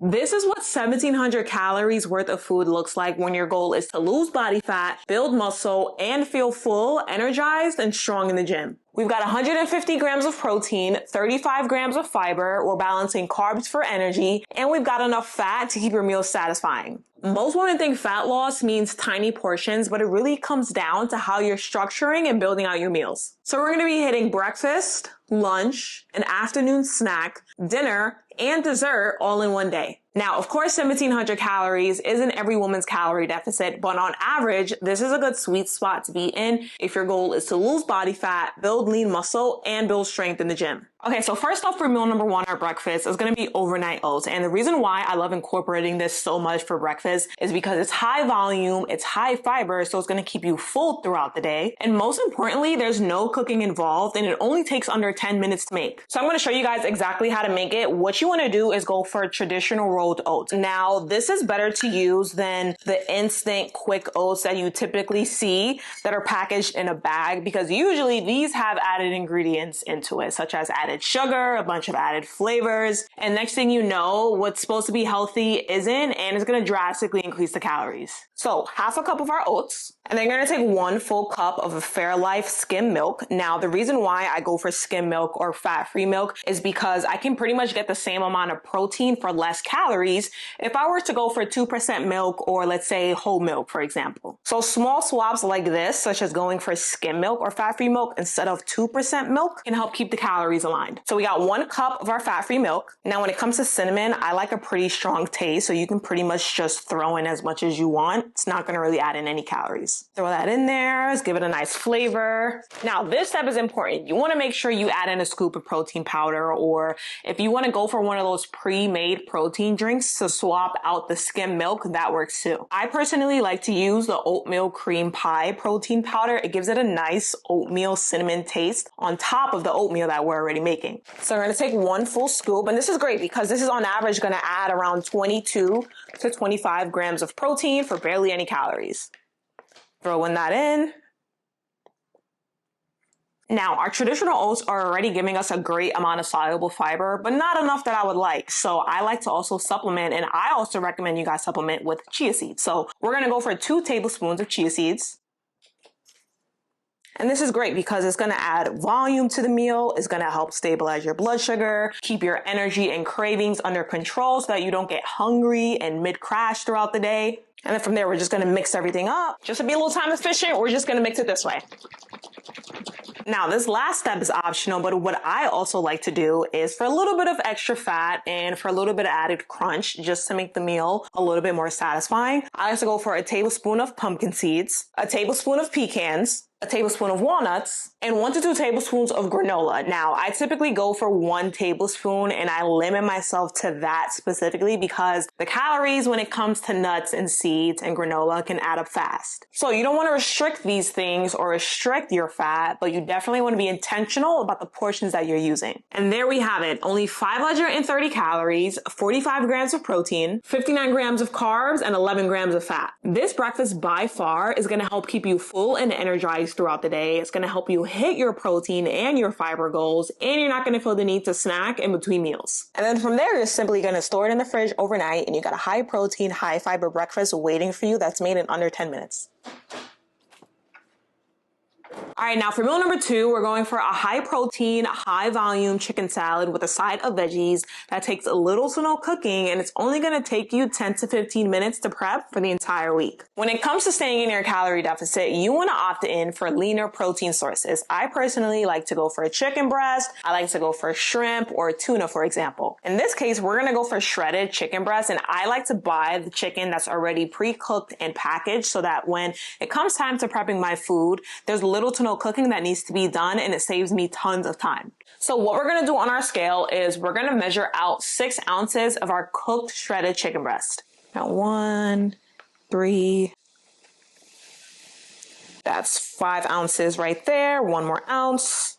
This is what 1,700 calories worth of food looks like when your goal is to lose body fat, build muscle, and feel full, energized, and strong in the gym. We've got 150 grams of protein, 35 grams of fiber, we're balancing carbs for energy, and we've got enough fat to keep your meals satisfying. Most women think fat loss means tiny portions, but it really comes down to how you're structuring and building out your meals. So we're going to be hitting breakfast, lunch, an afternoon snack, dinner, and dessert all in one day. Now, of course, 1,700 calories isn't every woman's calorie deficit, but on average, this is a good sweet spot to be in if your goal is to lose body fat, build lean muscle, and build strength in the gym. Okay, so first off for meal number one, our breakfast is going to be overnight oats. And the reason why I love incorporating this so much for breakfast is because it's high volume, it's high fiber, so it's going to keep you full throughout the day. And most importantly, there's no cooking involved and it only takes under 10 minutes to make. So I'm going to show you guys exactly how to make it. What you want to do is go for traditional rolled oats. Now, this is better to use than the instant quick oats that you typically see that are packaged in a bag, because usually these have added ingredients into it, such as added sugar, a bunch of added flavors, and next thing you know, what's supposed to be healthy isn't, and it's going to drastically increase the calories. So half a cup of our oats, and then you're going to take 1 full cup of a Fairlife skim milk. Now, the reason why I go for skim milk or fat-free milk is because I can pretty much get the same amount of protein for less calories if I were to go for 2% milk or let's say whole milk, for example. So small swaps like this, such as going for skim milk or fat-free milk instead of 2% milk, can help keep the calories aligned. So we got 1 cup of our fat-free milk. Now, when it comes to cinnamon, I like a pretty strong taste, so you can pretty much just throw in as much as you want. It's not going to really add in any calories. Throw that in there, let's give it a nice flavor. Now, this step is important. You want to make sure you add in a scoop of protein powder, or if you want to go for one of those pre-made protein drinks to swap out the skim milk, that works too. I personally like to use the oatmeal cream pie protein powder. It gives it a nice oatmeal cinnamon taste on top of the oatmeal that we're already making. So we're going to take 1 full scoop, and this is great because this is on average going to add around 22 to 25 grams of protein for barely any calories. Throwing that in. Now, our traditional oats are already giving us a great amount of soluble fiber, but not enough that I would like. So I like to also supplement, and I also recommend you guys supplement with chia seeds. So we're going to go for 2 tablespoons of chia seeds. And this is great because it's going to add volume to the meal. It's going to help stabilize your blood sugar, keep your energy and cravings under control so that you don't get hungry and mid-crash throughout the day. And then from there, we're just going to mix everything up. Just to be a little time efficient, we're just going to mix it this way. Now, this last step is optional, but what I also like to do is for a little bit of extra fat and for a little bit of added crunch, just to make the meal a little bit more satisfying, I like to go for a tablespoon of pumpkin seeds, a tablespoon of pecans, a tablespoon of walnuts, and 1 to 2 tablespoons of granola. Now, I typically go for 1 tablespoon and I limit myself to that specifically because the calories when it comes to nuts and seeds and granola can add up fast. So you don't want to restrict these things or restrict your fat, but you definitely want to be intentional about the portions that you're using. And there we have it. Only 530 calories, 45 grams of protein, 59 grams of carbs, and 11 grams of fat. This breakfast by far is going to help keep you full and energized throughout the day. It's going to help you hit your protein and your fiber goals, and you're not going to feel the need to snack in between meals. And then from there, you're simply going to store it in the fridge overnight, and you got a high protein, high fiber breakfast waiting for you that's made in under 10 minutes. All right, now for meal number 2, we're going for a high protein, high volume chicken salad with a side of veggies that takes a little to no cooking, and it's only going to take you 10 to 15 minutes to prep for the entire week. When it comes to staying in your calorie deficit, you want to opt in for leaner protein sources. I personally like to go for a chicken breast. I like to go for shrimp or tuna, for example. In this case, we're going to go for shredded chicken breast, and I like to buy the chicken that's already pre-cooked and packaged so that when it comes time to prepping my food, there's little to no cooking that needs to be done, and it saves me tons of time. So what we're going to do on our scale is we're going to measure out 6 ounces of our cooked shredded chicken breast. Now 1, 3, that's 5 ounces right there. 1 more ounce.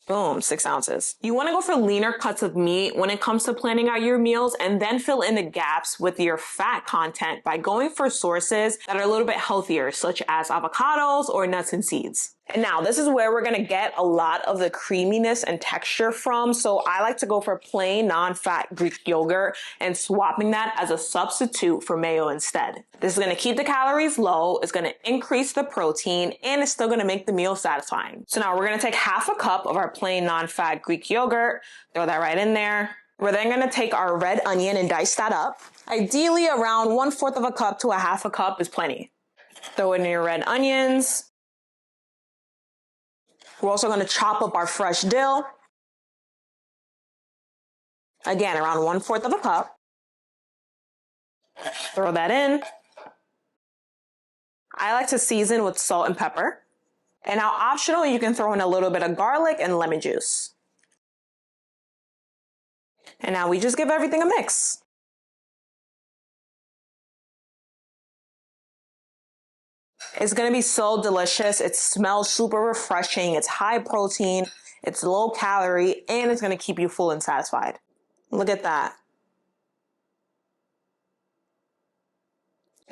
Boom, 6 ounces. You want to go for leaner cuts of meat when it comes to planning out your meals, and then fill in the gaps with your fat content by going for sources that are a little bit healthier, such as avocados or nuts and seeds. And now this is where we're gonna get a lot of the creaminess and texture from. So I like to go for plain non-fat Greek yogurt and swapping that as a substitute for mayo instead. This is gonna keep the calories low, it's gonna increase the protein, and it's still gonna make the meal satisfying. So now we're gonna take half a cup of our plain non-fat Greek yogurt, throw that right in there. We're then gonna take our red onion and dice that up. Ideally around 1/4 of a cup to a half a cup is plenty. Throw in your red onions. We're also going to chop up our fresh dill. Again, around 1/4 of a cup. Throw that in. I like to season with salt and pepper. And now optional, you can throw in a little bit of garlic and lemon juice. And now we just give everything a mix. It's going to be so delicious. It smells super refreshing. It's high protein. It's low calorie, and it's going to keep you full and satisfied. Look at that.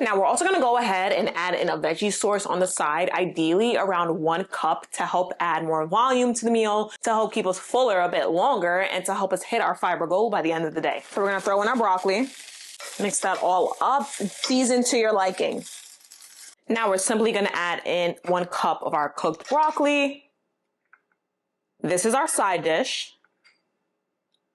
Now we're also going to go ahead and add in a veggie source on the side, ideally around 1 cup to help add more volume to the meal, to help keep us fuller a bit longer, and to help us hit our fiber goal by the end of the day. So we're going to throw in our broccoli, mix that all up, season to your liking. Now we're simply going to add in 1 cup of our cooked broccoli. This is our side dish.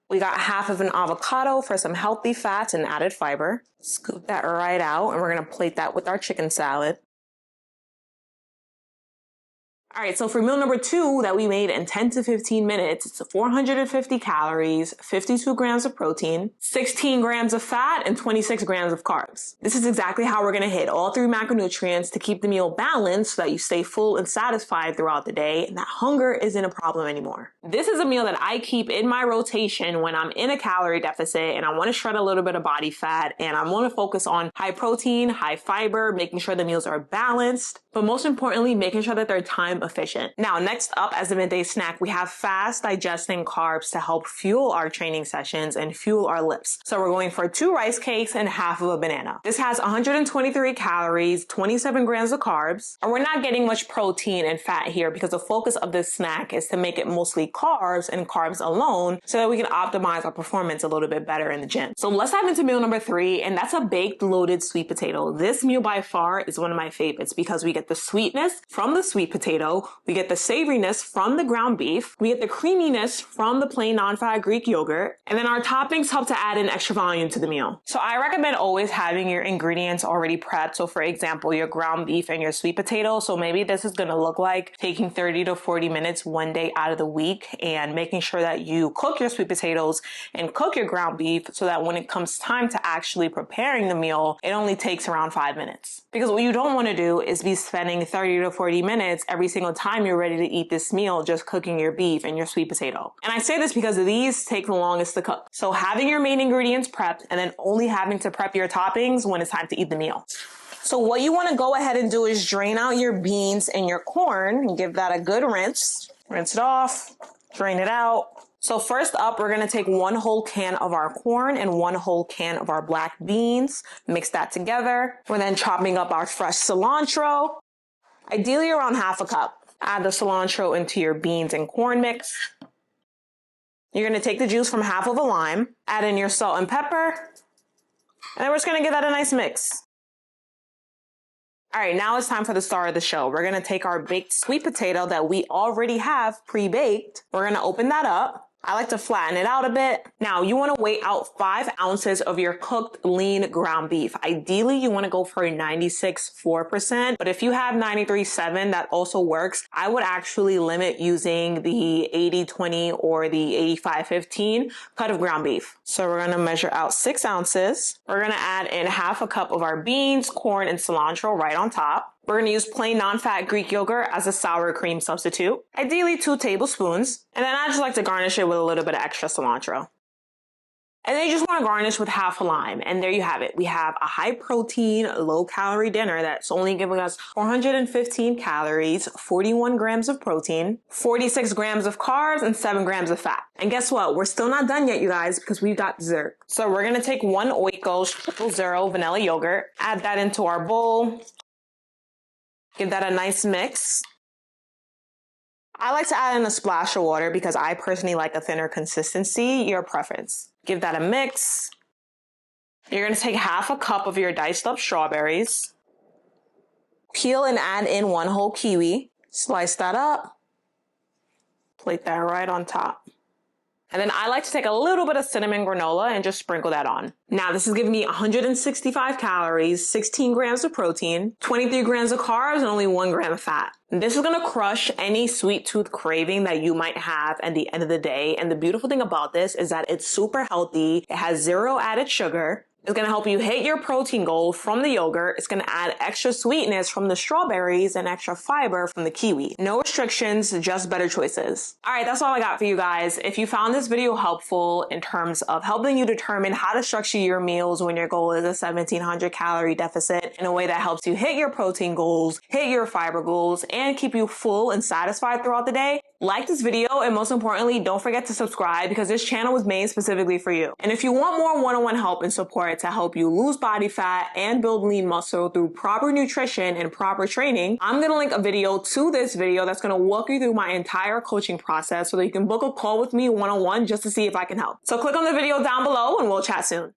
We got half of an avocado for some healthy fats and added fiber. Scoop that right out, and we're going to plate that with our chicken salad. All right, so for meal number 2 that we made in 10 to 15 minutes, it's 450 calories, 52 grams of protein, 16 grams of fat, and 26 grams of carbs. This is exactly how we're gonna hit all 3 macronutrients to keep the meal balanced so that you stay full and satisfied throughout the day and that hunger isn't a problem anymore. This is a meal that I keep in my rotation when I'm in a calorie deficit and I wanna shred a little bit of body fat and I wanna focus on high protein, high fiber, making sure the meals are balanced, but most importantly, making sure that they're time efficient. Now, next up as a midday snack, we have fast digesting carbs to help fuel our training sessions and fuel our lifts. So we're going for 2 rice cakes and half of a banana. This has 123 calories, 27 grams of carbs, and we're not getting much protein and fat here because the focus of this snack is to make it mostly carbs and carbs alone so that we can optimize our performance a little bit better in the gym. So let's dive into meal number 3, and that's a baked loaded sweet potato. This meal by far is one of my favorites because we get the sweetness from the sweet potato, we get the savoriness from the ground beef, we get the creaminess from the plain non-fat Greek yogurt, and then our toppings help to add an extra volume to the meal. So I recommend always having your ingredients already prepped. So for example, your ground beef and your sweet potato. So maybe this is going to look like taking 30 to 40 minutes one day out of the week and making sure that you cook your sweet potatoes and cook your ground beef so that when it comes time to actually preparing the meal, it only takes around 5 minutes. Because what you don't want to do is be spending 30 to 40 minutes every single time you're ready to eat this meal just cooking your beef and your sweet potato. And I say this because these take the longest to cook. So having your main ingredients prepped and then only having to prep your toppings when it's time to eat the meal. So what you want to go ahead and do is drain out your beans and your corn and give that a good rinse. Rinse it off, drain it out. So first up, we're going to take 1 whole can of our corn and 1 whole can of our black beans. Mix that together. We're then chopping up our fresh cilantro, ideally around half a cup. Add the cilantro into your beans and corn mix. You're going to take the juice from half of a lime, add in your salt and pepper, and then we're just going to give that a nice mix. All right, now it's time for the star of the show. We're going to take our baked sweet potato that we already have pre-baked. We're going to open that up. I like to flatten it out a bit. Now, you want to weigh out 5 ounces of your cooked lean ground beef. Ideally, you want to go for a 96.4%, but if you have 93.7, that also works. I would actually limit using the 80-20 or the 85-15 cut of ground beef. So we're going to measure out 6 ounces. We're going to add in half a cup of our beans, corn, and cilantro right on top. We're going to use plain non-fat Greek yogurt as a sour cream substitute, ideally 2 tablespoons. And then I just like to garnish it with a little bit of extra cilantro. And then you just want to garnish with half a lime. And there you have it. We have a high protein, low calorie dinner that's only giving us 415 calories, 41 grams of protein, 46 grams of carbs, and 7 grams of fat. And guess what? We're still not done yet, you guys, because we've got dessert. So we're going to take 1 Oikos 0.0 vanilla yogurt, add that into our bowl. Give that a nice mix. I like to add in a splash of water because I personally like a thinner consistency, your preference. Give that a mix. You're going to take half a cup of your diced up strawberries. Peel and add in 1 whole kiwi. Slice that up. Plate that right on top. And then I like to take a little bit of cinnamon granola and just sprinkle that on. Now this is giving me 165 calories, 16 grams of protein, 23 grams of carbs, and only 1 gram of fat. This is going to crush any sweet tooth craving that you might have at the end of the day. And the beautiful thing about this is that it's super healthy. It has 0 added sugar. It's going to help you hit your protein goal from the yogurt. It's going to add extra sweetness from the strawberries and extra fiber from the kiwi. No restrictions, just better choices. All right, that's all I got for you guys. If you found this video helpful in terms of helping you determine how to structure your meals when your goal is a 1700 calorie deficit in a way that helps you hit your protein goals, hit your fiber goals, and keep you full and satisfied throughout the day, like this video, and most importantly, don't forget to subscribe because this channel was made specifically for you. And if you want more one-on-one help and support to help you lose body fat and build lean muscle through proper nutrition and proper training, I'm going to link a video to this video that's going to walk you through my entire coaching process so that you can book a call with me one-on-one just to see if I can help. So click on the video down below and we'll chat soon.